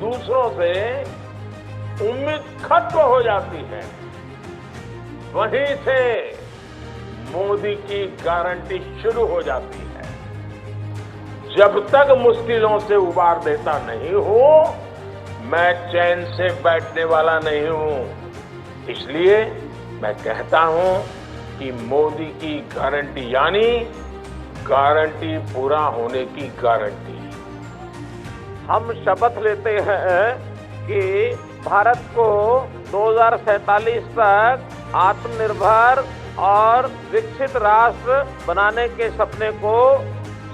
दूसरों से उम्मीद खत्म हो जाती है, वहीं से मोदी की गारंटी शुरू हो जाती है। जब तक मुश्किलों से उबार देता नहीं हूं, मैं चैन से बैठने वाला नहीं हूं। इसलिए मैं कहता हूं कि मोदी की गारंटी यानी गारंटी पूरा होने की गारंटी। हम शपथ लेते हैं कि भारत को 2047 तक आत्मनिर्भर और विकसित राष्ट्र बनाने के सपने को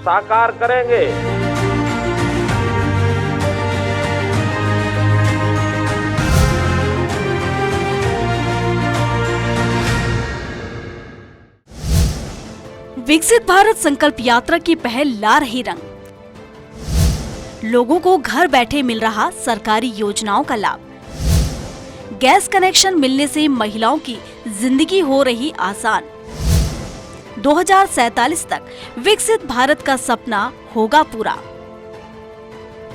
साकार करेंगे। विकसित भारत संकल्प यात्रा की पहल ला रही रंग। लोगों को घर बैठे मिल रहा सरकारी योजनाओं का लाभ। गैस कनेक्शन मिलने से महिलाओं की जिंदगी हो रही आसान। 2047 तक विकसित भारत का सपना होगा पूरा।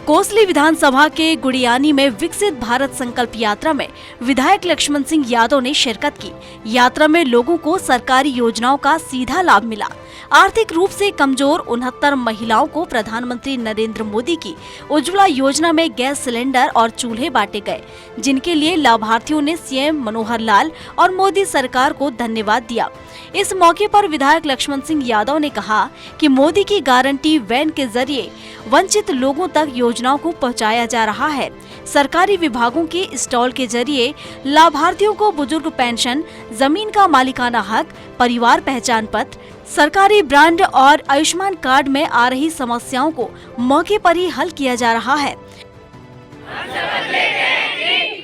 कोसली विधानसभा के गुड़ियानी में विकसित भारत संकल्प यात्रा में विधायक लक्ष्मण सिंह यादव ने शिरकत की। यात्रा में लोगों को सरकारी योजनाओं का सीधा लाभ मिला। आर्थिक रूप से कमजोर 69 महिलाओं को प्रधानमंत्री नरेंद्र मोदी की उज्ज्वला योजना में गैस सिलेंडर और चूल्हे बांटे गए, जिनके लिए लाभार्थियों ने सीएम मनोहर लाल और मोदी सरकार को धन्यवाद दिया। इस मौके पर विधायक लक्ष्मण सिंह यादव ने कहा कि मोदी की गारंटी वैन के जरिए वंचित लोगों तक योजनाओं को पहुंचाया जा रहा है। सरकारी विभागों के स्टॉल के जरिए लाभार्थियों को बुजुर्ग पेंशन, जमीन का मालिकाना हक, परिवार पहचान पत्र, सरकारी ब्रांड और आयुष्मान कार्ड में आ रही समस्याओं को मौके पर ही हल किया जा रहा है।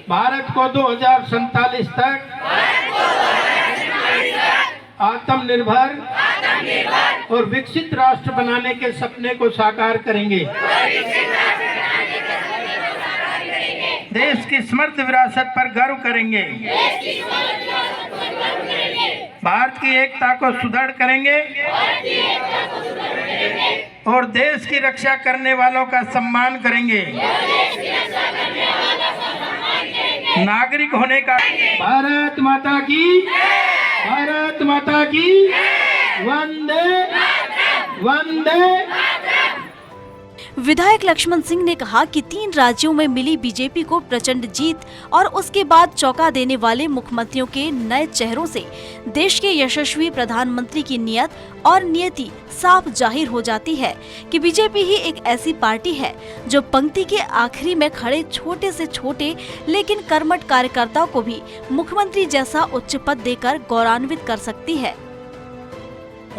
भारत को 2047 तक आत्मनिर्भर और विकसित राष्ट्र बनाने के सपने को साकार करेंगे। देश की समृद्ध विरासत पर गर्व करेंगे। भारत की एकता को सुदृढ़ करेंगे और देश की रक्षा करने वालों का सम्मान करेंगे। नागरिक होने का भारत माता की वंदे वंदे। विधायक लक्ष्मण सिंह ने कहा कि 3 राज्यों में मिली बीजेपी को प्रचंड जीत और उसके बाद चौंका देने वाले मुख्यमंत्रियों के नए चेहरों से देश के यशस्वी प्रधानमंत्री की नियत और नियति साफ जाहिर हो जाती है कि बीजेपी ही एक ऐसी पार्टी है जो पंक्ति के आखिरी में खड़े छोटे से छोटे लेकिन कर्मठ कार्यकर्ताओं को भी मुख्यमंत्री जैसा उच्च पद देकर गौरवान्वित कर सकती है।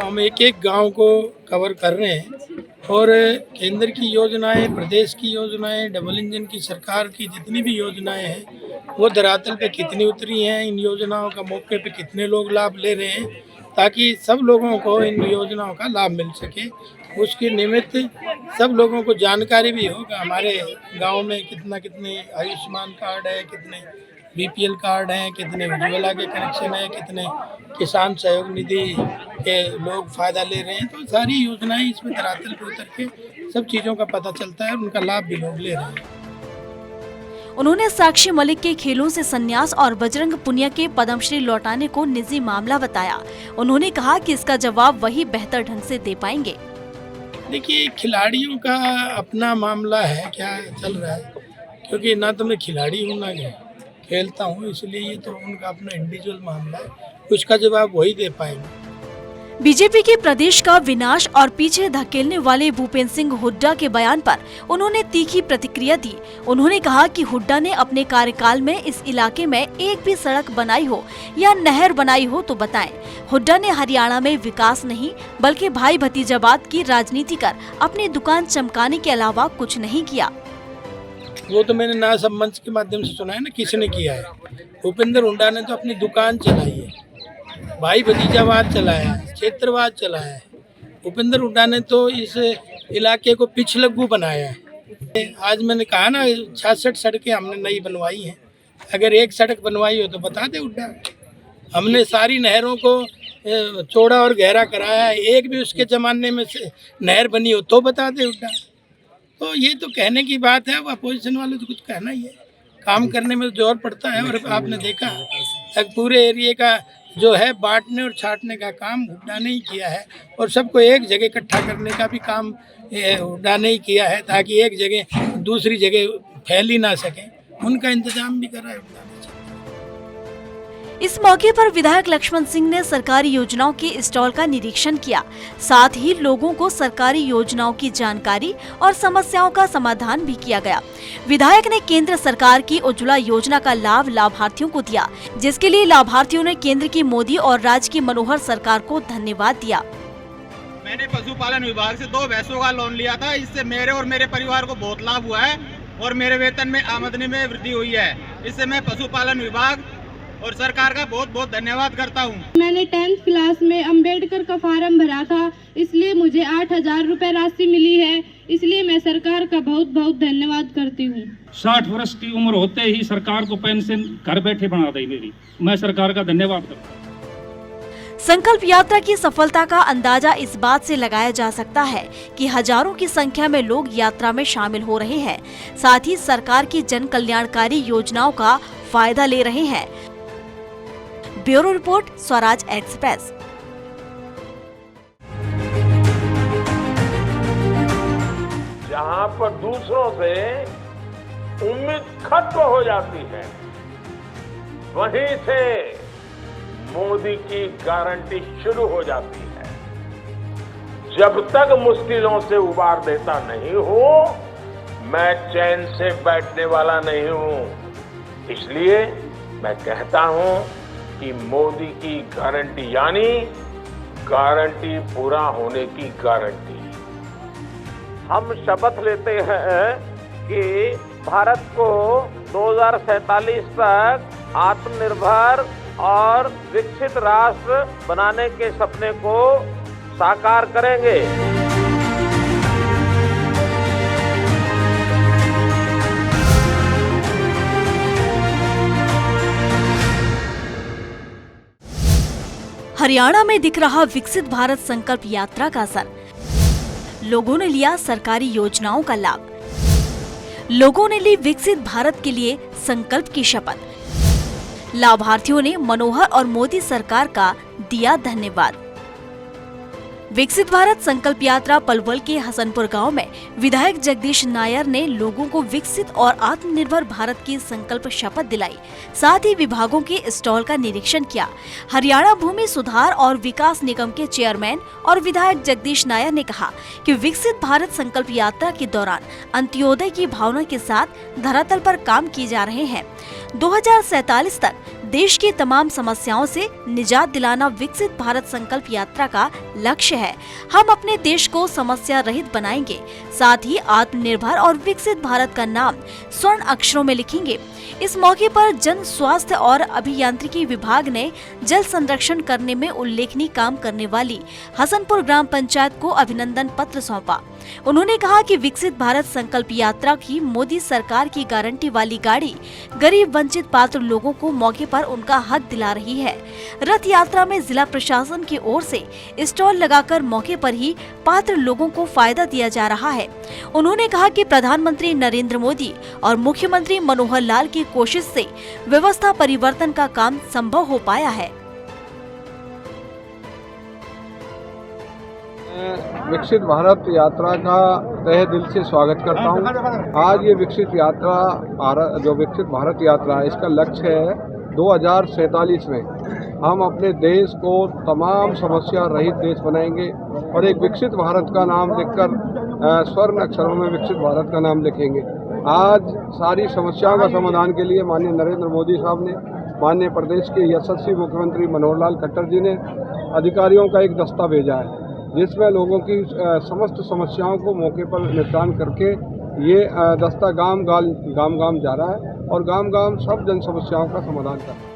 हम एक एक गांव को कवर कर रहे हैं और केंद्र की योजनाएं, प्रदेश की योजनाएं, डबल इंजन की सरकार की जितनी भी योजनाएं हैं वो धरातल पे कितनी उतरी हैं, इन योजनाओं का मौके पे कितने लोग लाभ ले रहे हैं, ताकि सब लोगों को इन योजनाओं का लाभ मिल सके। उसके निमित्त सब लोगों को जानकारी भी होगा हमारे गांव में कितने आयुष्मान कार्ड है, कितने बीपीएल कार्ड हैं, कितने उज्ज्वला के कनेक्शन हैं, कितने किसान सहयोग निधि के लोग फ़ायदा ले रहे हैं। तो सारी योजनाएं इसमें धरातल पर उतर के सब चीज़ों का पता चलता है और उनका लाभ भी लोग ले रहे हैं। उन्होंने साक्षी मलिक के खेलों से संन्यास और बजरंग पुनिया के पद्मश्री लौटाने को निजी मामला बताया। उन्होंने कहा कि इसका जवाब वही बेहतर ढंग से दे पाएंगे। देखिए, खिलाड़ियों का अपना मामला है, क्या चल रहा है, क्योंकि ना तो मैं खिलाड़ी हूँ ना खेलता हूँ, इसलिए ये तो उनका अपना इंडिविजुअल मामला है, उसका जवाब वही दे पाएंगे। बीजेपी के प्रदेश का विनाश और पीछे धकेलने वाले भूपेंद्र सिंह हुड्डा के बयान पर उन्होंने तीखी प्रतिक्रिया दी। उन्होंने कहा कि हुड्डा ने अपने कार्यकाल में इस इलाके में एक भी सड़क बनाई हो या नहर बनाई हो तो बताएं। हुड्डा ने हरियाणा में विकास नहीं बल्कि भाई भतीजावाद की राजनीति कर अपनी दुकान चमकाने के अलावा कुछ नहीं किया। वो तो मैंने ना सब मंच के माध्यम से सुना है ना, किसने किया है। भूपेंद्र हुड्डा ने तो अपनी दुकान चलाई है, भाई भतीजावाद चलाया है, क्षेत्रवाद चलाया है। भूपेंद्र हुड्डा ने तो इस इलाके को पिछलग्गू बनाया है। आज मैंने कहा ना 66 सड़कें हमने नई बनवाई हैं, अगर एक सड़क बनवाई हो तो बता दे हुड्डा। हमने सारी नहरों को चौड़ा और गहरा कराया है, एक भी उसके ज़माने में से नहर बनी हो तो बता दे हुड्डा। तो ये तो कहने की बात है, अब अपोजिशन वाले तो कुछ कहना ही है, काम करने में जोर पड़ता है। और आपने देखा एक पूरे एरिया का जो है बांटने और छांटने का काम हुड्डा ने ही किया है, और सबको एक जगह इकट्ठा करने का भी काम हुड्डा ने ही किया है, ताकि एक जगह दूसरी जगह फैल ही ना सके, उनका इंतजाम भी करा है हुड्डा ने। इस मौके पर विधायक लक्ष्मण सिंह ने सरकारी योजनाओं के स्टॉल का निरीक्षण किया, साथ ही लोगों को सरकारी योजनाओं की जानकारी और समस्याओं का समाधान भी किया गया। विधायक ने केंद्र सरकार की उज्ज्वला योजना का लाभ लाभार्थियों को दिया, जिसके लिए लाभार्थियों ने केंद्र की मोदी और राज्य की मनोहर सरकार को धन्यवाद दिया। मैंने पशुपालन विभाग से 2 भैंसों का लोन लिया था। इससे मेरे और मेरे परिवार को बहुत लाभ हुआ है और मेरे वेतन में आमदनी में वृद्धि हुई है। इससे मैं पशुपालन विभाग और सरकार का बहुत बहुत धन्यवाद करता हूँ। मैंने 10th क्लास में अंबेडकर का फॉर्म भरा था, इसलिए मुझे 8,000 रुपए राशि मिली है, इसलिए मैं सरकार का बहुत बहुत धन्यवाद करती हूँ। 60 वर्ष की उम्र होते ही सरकार को पेंशन घर बैठे बना दी मेरी, मैं सरकार का धन्यवाद करता हूँ। संकल्प यात्रा की सफलता का अंदाजा इस बात से लगाया जा सकता है कि हजारों की संख्या में लोग यात्रा में शामिल हो रहे हैं, साथ ही सरकार की जन कल्याणकारी योजनाओं का फायदा ले रहे हैं। Bureau report, Swaraj express. जहां पर दूसरों से उम्मीद खत्म हो जाती है, वहीं से मोदी की गारंटी शुरू हो जाती है। जब तक मुश्किलों से उबार देता नहीं हूं, मैं चैन से बैठने वाला नहीं हूं। इसलिए मैं कहता हूं कि मोदी की गारंटी यानी गारंटी पूरा होने की गारंटी। हम शपथ लेते हैं कि भारत को 2047 तक आत्मनिर्भर और विकसित राष्ट्र बनाने के सपने को साकार करेंगे। हरियाणा में दिख रहा विकसित भारत संकल्प यात्रा का असर। लोगों ने लिया सरकारी योजनाओं का लाभ। लोगों ने ली विकसित भारत के लिए संकल्प की शपथ। लाभार्थियों ने मनोहर और मोदी सरकार का दिया धन्यवाद। विकसित भारत संकल्प यात्रा पलवल के हसनपुर गांव में विधायक जगदीश नायर ने लोगों को विकसित और आत्मनिर्भर भारत की संकल्प शपथ दिलाई, साथ ही विभागों के स्टॉल का निरीक्षण किया। हरियाणा भूमि सुधार और विकास निगम के चेयरमैन और विधायक जगदीश नायर ने कहा कि विकसित भारत संकल्प यात्रा के दौरान अंत्योदय की भावना के साथ धरातल पर काम किए जा रहे हैं। 2047 तक देश की तमाम समस्याओं से निजात दिलाना विकसित भारत संकल्प यात्रा का लक्ष्य है। हम अपने देश को समस्या रहित बनाएंगे, साथ ही आत्मनिर्भर और विकसित भारत का नाम स्वर्ण अक्षरों में लिखेंगे। इस मौके पर जन स्वास्थ्य और अभियांत्रिकी विभाग ने जल संरक्षण करने में उल्लेखनीय काम करने वाली हसनपुर ग्राम पंचायत को अभिनंदन पत्र सौंपा। उन्होंने कहा कि विकसित भारत संकल्प यात्रा की मोदी सरकार की गारंटी वाली गाड़ी गरीब वंचित पात्र लोगों को मौके पर उनका हक दिला रही है। रथ यात्रा में जिला प्रशासन की ओर से स्टॉल लगाकर मौके पर ही पात्र लोगों को फायदा दिया जा रहा है। उन्होंने कहा कि प्रधानमंत्री नरेंद्र मोदी और मुख्यमंत्री मनोहर लाल की कोशिश से व्यवस्था परिवर्तन का काम संभव हो पाया है। विकसित भारत यात्रा का तहे दिल से स्वागत करता हूं। आज ये विकसित भारत यात्रा इसका लक्ष्य है 2047 में हम अपने देश को तमाम समस्या रहित देश बनाएंगे और एक विकसित भारत का नाम लिखकर स्वर्ण अक्षरों में विकसित भारत का नाम लिखेंगे। आज सारी समस्याओं का समाधान के लिए माननीय नरेंद्र मोदी साहब ने, माननीय प्रदेश के यशस्वी मुख्यमंत्री मनोहर लाल खट्टर जी ने अधिकारियों का एक दस्ता भेजा है, जिसमें लोगों की समस्त समस्याओं को मौके पर निपटान करके ये दस्ता गांव गांव जा रहा है और गांव गांव सब जन समस्याओं का समाधान कर रहा है।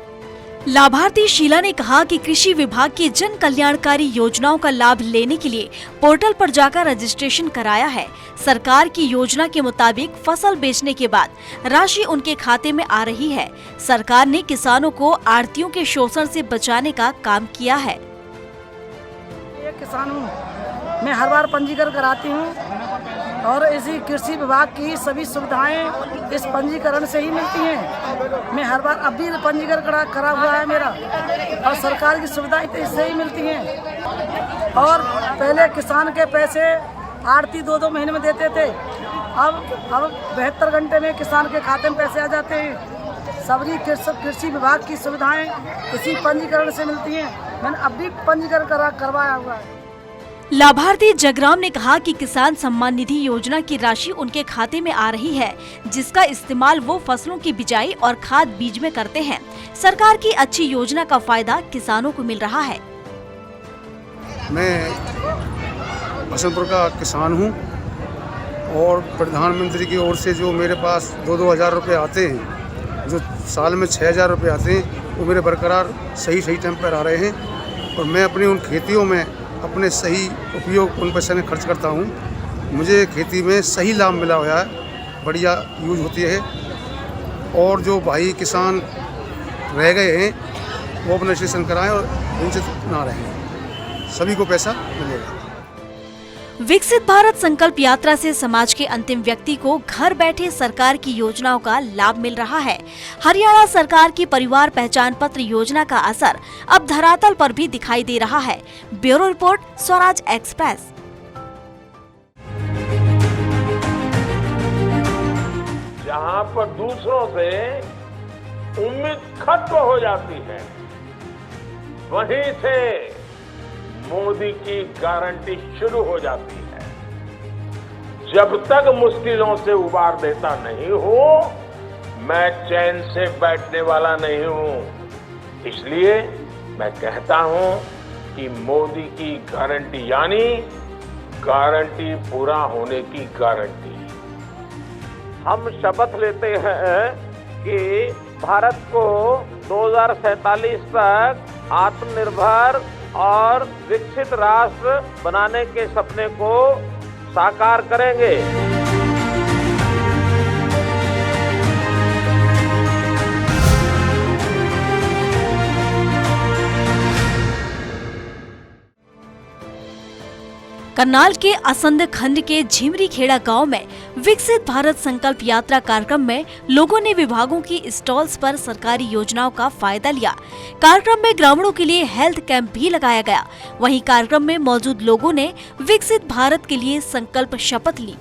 लाभार्थी शीला ने कहा कि कृषि विभाग की जन कल्याणकारी योजनाओं का लाभ लेने के लिए पोर्टल पर जाकर रजिस्ट्रेशन कराया है। सरकार की योजना के मुताबिक फसल बेचने के बाद राशि उनके खाते में आ रही है। सरकार ने किसानों को आढ़तियों के शोषण से बचाने का काम किया है। किसानों मैं हर बार पंजीकरण कराती हूँ और इसी कृषि विभाग की सभी सुविधाएं इस पंजीकरण से ही मिलती हैं। मैं हर बार अब भी पंजीकरण करा हुआ है मेरा, और सरकार की सुविधाएं तो इससे ही मिलती हैं। और पहले किसान के पैसे आड़ती 2-2 महीने में देते थे, अब 72 घंटे में किसान के खाते में पैसे आ जाते हैं। सभी कृषि विभाग की सुविधाएं इसी पंजीकरण से मिलती हैं। मैंने अब भी पंजीकरण करवाया हुआ है। लाभार्थी जगराम ने कहा कि किसान सम्मान निधि योजना की राशि उनके खाते में आ रही है, जिसका इस्तेमाल वो फसलों की बिजाई और खाद बीज में करते हैं। सरकार की अच्छी योजना का फायदा किसानों को मिल रहा है। मैं बसंतपुर का किसान हूँ और प्रधानमंत्री की ओर से जो मेरे पास 2-2 हज़ार रुपये आते हैं, जो साल में 6,000 रुपये आते हैं, वो मेरे बरकरार सही टाइम पर आ रहे हैं। और मैं अपनी उन खेतियों में अपने सही उपयोग उन पैसे में खर्च करता हूँ। मुझे खेती में सही लाभ मिला हुआ है, बढ़िया यूज होती है। और जो भाई किसान रह गए हैं वो अपना रजिस्ट्रेशन कराएं और वंचित ना रहें, सभी को पैसा मिलेगा। विकसित भारत संकल्प यात्रा से समाज के अंतिम व्यक्ति को घर बैठे सरकार की योजनाओं का लाभ मिल रहा है। हरियाणा सरकार की परिवार पहचान पत्र योजना का असर अब धरातल पर भी दिखाई दे रहा है। Bureau report, Swaraj express. जहां पर दूसरों से उम्मीद खत्म हो जाती है, वहीं से मोदी की गारंटी शुरू हो जाती है। जब तक मुश्किलों से उबार देता नहीं हूं, मैं चैन से बैठने वाला नहीं हूं। इसलिए मैं कहता हूं कि मोदी की गारंटी यानी गारंटी पूरा होने की गारंटी। हम शपथ लेते हैं कि भारत को 2047 तक आत्मनिर्भर और विकसित राष्ट्र बनाने के सपने को साकार करेंगे। करनाल के असंध खंड के झिमरी खेड़ा गांव में विकसित भारत संकल्प यात्रा कार्यक्रम में लोगों ने विभागों की स्टॉल्स पर सरकारी योजनाओं का फायदा लिया। कार्यक्रम में ग्रामीणों के लिए हेल्थ कैंप भी लगाया गया। वहीं कार्यक्रम में मौजूद लोगों ने विकसित भारत के लिए संकल्प शपथ ली।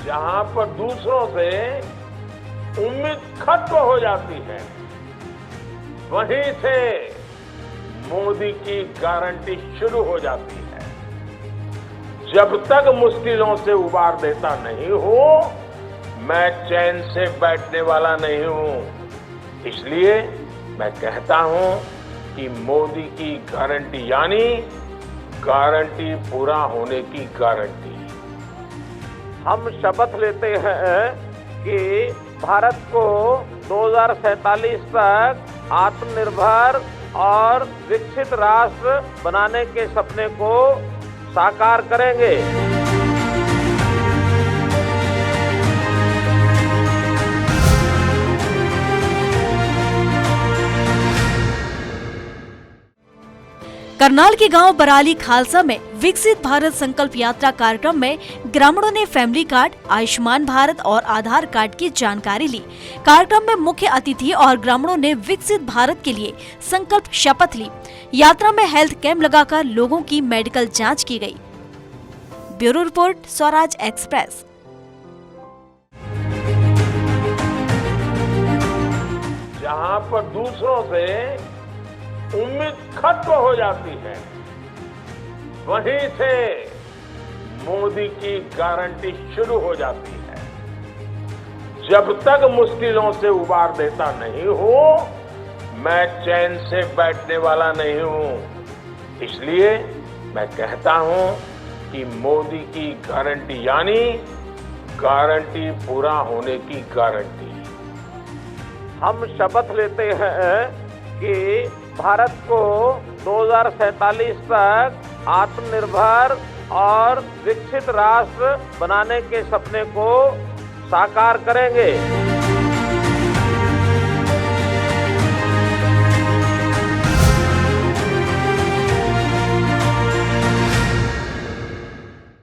जहां पर दूसरों से उम्मीद खत्म हो जाती है, वहीं से मोदी की गारंटी शुरू हो जाती है। जब तक मुश्किलों से उबार देता नहीं हूं, मैं चैन से बैठने वाला नहीं हूं। इसलिए मैं कहता हूं कि मोदी की गारंटी यानी गारंटी पूरा होने की गारंटी। हम शपथ लेते हैं कि भारत को 2047 तक आत्मनिर्भर और विकसित राष्ट्र बनाने के सपने को साकार करेंगे। करनाल के गांव बराली खालसा में विकसित भारत संकल्प यात्रा कार्यक्रम में ग्रामीणों ने फैमिली कार्ड, आयुष्मान भारत और आधार कार्ड की जानकारी ली। कार्यक्रम में मुख्य अतिथि और ग्रामीणों ने विकसित भारत के लिए संकल्प शपथ ली। यात्रा में हेल्थ कैंप लगाकर लोगों की मेडिकल जांच की गई। Bureau report, Swaraj express. जहां पर दूसरों से उम्मीद खत्म हो जाती है, वहीं से मोदी की गारंटी शुरू हो जाती है। जब तक मुश्किलों से उबार देता नहीं हूं, मैं चैन से बैठने वाला नहीं हूं। इसलिए मैं कहता हूं कि मोदी की गारंटी यानी गारंटी पूरा होने की गारंटी। हम शपथ लेते हैं कि भारत को 2047 तक आत्मनिर्भर और विकसित राष्ट्र बनाने के सपने को साकार करेंगे।